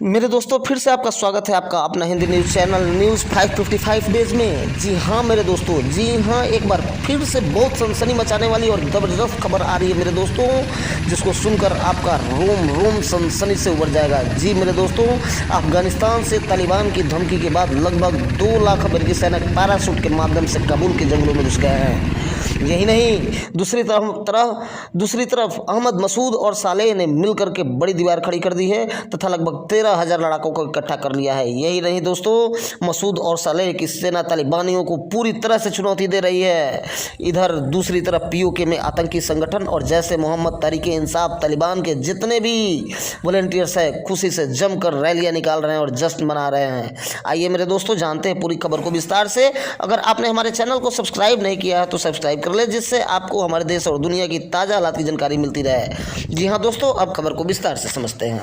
मेरे दोस्तों, फिर से आपका स्वागत है आपका अपना Hindi news channel news 555 days में। जी हाँ मेरे दोस्तों, जी हाँ, एक बार फिर से बहुत सनसनी मचाने वाली और ज़बरदस्त खबर आ रही है मेरे दोस्तों, जिसको सुनकर आपका रोम रोम सनसनी से उबर जाएगा। जी मेरे दोस्तों, अफगानिस्तान से तालिबान की धमकी के बाद लगभग 2 लाख अमेरिकी सैनिक पैराशूट के माध्यम से काबुल के जंगलों में घुस गए हैं। यही नहीं, दूसरी तरफ अहमद मसूद और सालेह ने मिलकर के बड़ी दीवार खड़ी कर दी है तथा लगभग 13,000 लड़ाकों को इकट्ठा कर लिया है। यही नहीं दोस्तों, मसूद और सालेह की सेना तालिबानियों को पूरी तरह से चुनौती दे रही है। इधर दूसरी तरफ पीओके में आतंकी संगठन और जैसे मोहम्मद तहरीक इंसाफ तालिबान के जितने भी वॉलंटियर्स हैं खुशी से जमकर रैलियां निकाल रहे हैं और जश्न मना रहे हैं। आइए मेरे दोस्तों, जानते हैं पूरी खबर को विस्तार से। अगर आपने हमारे चैनल को सब्सक्राइब नहीं किया है तो सब्सक्राइब कर ले, जिससे आपको हमारे देश और दुनिया की ताज़ा हालात की जानकारी मिलती रहे। जी हाँ दोस्तों, अब खबर को विस्तार से समझते हैं।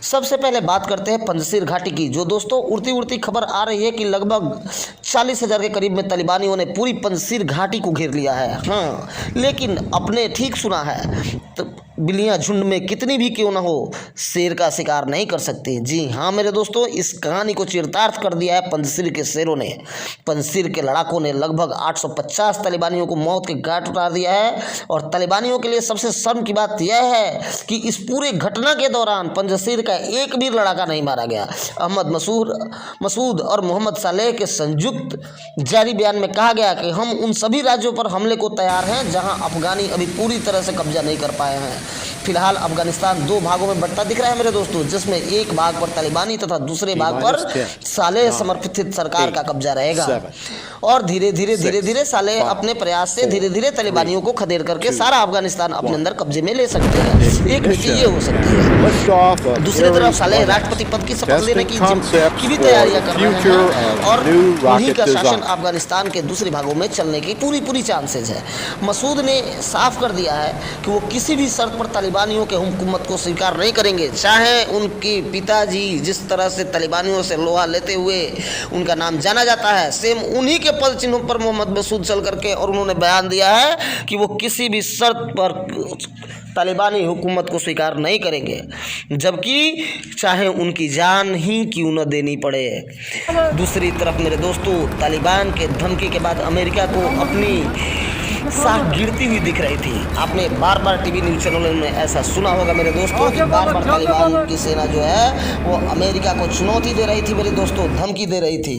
सबसे पहले बात करते हैं पंजशीर घाटी की, जो दोस्तों उड़ती उड़ती खबर आ रही है कि लगभग 40,000 के करीब में तालिबानियों ने पूरी पंजशीर घाटी को घेर लिया है। हाँ, लेकिन आपने ठीक सुना है, तो बिल्लियाँ झुंड में कितनी भी क्यों ना हो, शेर का शिकार नहीं कर सकती। जी हाँ मेरे दोस्तों, इस कहानी को चरितार्थ कर दिया है पंजशीर के शेरों ने। पंजशीर के लड़ाकों ने लगभग 850 तालिबानियों को मौत के घाट उतार दिया है। और तालिबानियों के लिए सबसे शर्म की बात यह है कि इस पूरे घटना के दौरान पंजशीर का एक भी लड़ाका नहीं मारा गया। अहमद मसूद और मोहम्मद सालेह के संयुक्त जारी बयान में कहा गया कि हम उन सभी राज्यों पर हमले को तैयार हैं जहां अफगानी अभी पूरी तरह से कब्जा नहीं कर पाए हैं। फिलहाल अफगानिस्तान 2 भागों में बंटता दिख रहा है मेरे दोस्तों, जिसमें एक भाग पर तालिबानी तथा दूसरे भाग पर सालेह समर्थित सरकार का कब्जा रहेगा। और धीरे धीरे सालेह अपने प्रयास से धीरे धीरे तालिबानियों को खदेड़ करके सारा अफगानिस्तान अपने अंदर कब्जे में ले सकते हैं। एक नीति ये हो सकती है। दूसरी तरफ सालेह राष्ट्रपति पद की शपथ लेने की भी तैयारियां कर रहे हैं और उन्हीं का शासन अफगानिस्तान के दूसरे भागों में चलने की पूरी चांसेज है। मसूद ने साफ कर दिया है कि वो किसी भी शर्त पर तालिबानियों के हुकूमत को स्वीकार नहीं करेंगे, चाहे उनके पिताजी जिस तरह से तालिबानियों से लोहा लेते हुए उनका नाम जाना जाता है, सेम उन्हीं के पद चिन्हों पर मोहम्मद मसूद चल करके और उन्होंने बयान दिया है कि वो किसी भी शर्त पर तालिबानी हुकूमत को स्वीकार नहीं करेंगे, जबकि चाहे उनकी जान ही क्यों न देनी पड़े। दूसरी तरफ मेरे दोस्तों, तालिबान के धमकी के बाद अमेरिका को अपनी साख गिरती हुई दिख रही थी। आपने बार बार टीवी न्यूज़ चैनलों में ऐसा सुना होगा मेरे दोस्तों कि बार बार तालिबान की सेना जो है वो अमेरिका को चुनौती दे रही थी मेरे दोस्तों, धमकी दे रही थी।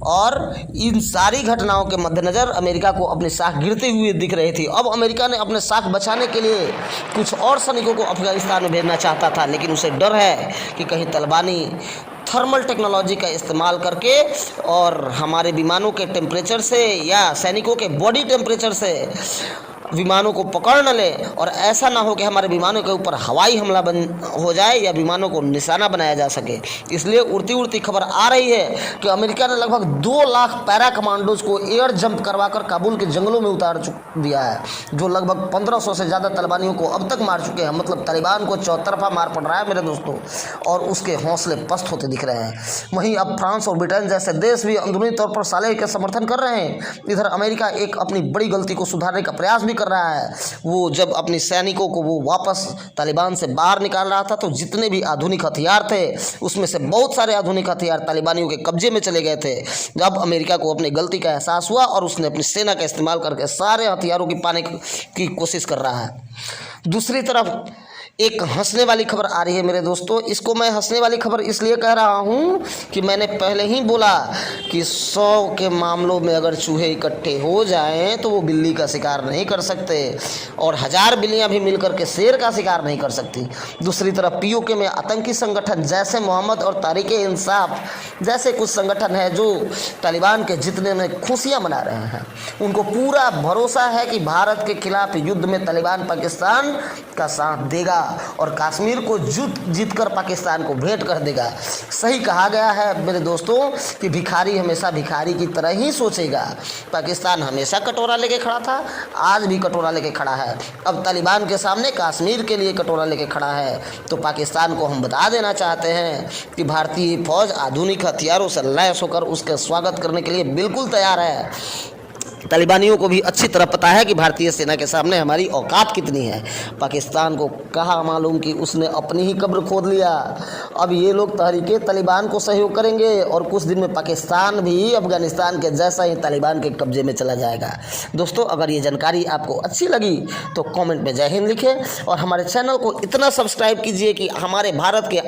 और इन सारी घटनाओं के मद्देनज़र अमेरिका को अपनी साख गिरते हुए दिख रही थी। अब अमेरिका ने अपने साख बचाने के लिए कुछ और सैनिकों को अफगानिस्तान में भेजना चाहता था, लेकिन उसे डर है कि कहीं तालिबानी थर्मल टेक्नोलॉजी का इस्तेमाल करके और हमारे विमानों के टेम्परेचर से या सैनिकों के बॉडी टेम्परेचर से विमानों को पकड़ न ले और ऐसा ना हो कि हमारे विमानों के ऊपर हवाई हमला हो जाए या विमानों को निशाना बनाया जा सके। इसलिए उड़ती खबर आ रही है कि अमेरिका ने लगभग 2 लाख पैरा कमांडोज को एयर जंप करवाकर काबुल के जंगलों में उतार दिया है, जो लगभग 1500 से ज़्यादा तालिबानियों को अब तक मार चुके हैं। मतलब तालिबान को चौतरफा मार पड़ रहा है मेरे दोस्तों, और उसके हौसले पस्त होते दिख रहे हैं। वहीं अब फ्रांस और ब्रिटेन जैसे देश भी अंदरूनी तौर पर सालेह का समर्थन कर रहे हैं। इधर अमेरिका एक अपनी बड़ी गलती को सुधारने का प्रयास भी कर रहा है। वो जब अपने सैनिकों को वो वापस तालिबान से बाहर निकाल रहा था तो जितने भी आधुनिक हथियार थे उसमें से बहुत सारे आधुनिक हथियार तालिबानियों के कब्जे में चले गए थे। जब अमेरिका को अपनी गलती का एहसास हुआ और उसने अपनी सेना का इस्तेमाल करके सारे हथियारों की पाने की कोशिश कर रहा है। दूसरी तरफ एक हंसने वाली खबर आ रही है मेरे दोस्तों। इसको मैं हंसने वाली खबर इसलिए कह रहा हूँ कि मैंने पहले ही बोला कि 100 के मामलों में अगर चूहे इकट्ठे हो जाएं तो वो बिल्ली का शिकार नहीं कर सकते, और 1000 बिल्लियाँ भी मिलकर के शेर का शिकार नहीं कर सकती। दूसरी तरफ पीओके में आतंकी संगठन जैसे मोहम्मद और तहरीक इंसाफ जैसे कुछ संगठन है जो तालिबान के जीतने में खुशियाँ मना रहे हैं। उनको पूरा भरोसा है कि भारत के खिलाफ युद्ध में तालिबान पाकिस्तान का साथ देगा और कश्मीर को जीत कर पाकिस्तान को भेंट कर देगा। सही कहा गया है मेरे दोस्तों कि भिखारी हमेशा भिखारी की तरह ही सोचेगा। पाकिस्तान हमेशा कटोरा लेके खड़ा था, आज भी कटोरा लेके खड़ा है। अब तालिबान के सामने कश्मीर के लिए कटोरा लेके खड़ा है। तो पाकिस्तान को हम बता देना चाहते हैं कि भारतीय फौज आधुनिक हथियारों से लैस होकर उसका स्वागत करने के लिए बिल्कुल तैयार है। तालिबानियों को भी अच्छी तरह पता है कि भारतीय सेना के सामने हमारी औकात कितनी है। पाकिस्तान को कहा मालूम कि उसने अपनी ही कब्र खोद लिया। अब ये लोग तहरीके तालिबान को सहयोग करेंगे और कुछ दिन में पाकिस्तान भी अफगानिस्तान के जैसा ही तालिबान के कब्जे में चला जाएगा। दोस्तों, अगर ये जानकारी आपको अच्छी लगी तो कमेंट में जय हिंद लिखें और हमारे चैनल को इतना सब्सक्राइब कीजिए कि हमारे भारत के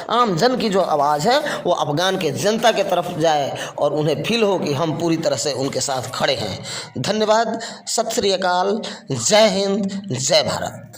आम जन की जो आवाज़ है वो अफगान के जनता के तरफ जाए और उन्हें फील हो कि हम पूरी तरह से उनके साथ खड़े हैं। धन्यवाद। सत श्री अकाल। जय हिंद। जय भारत।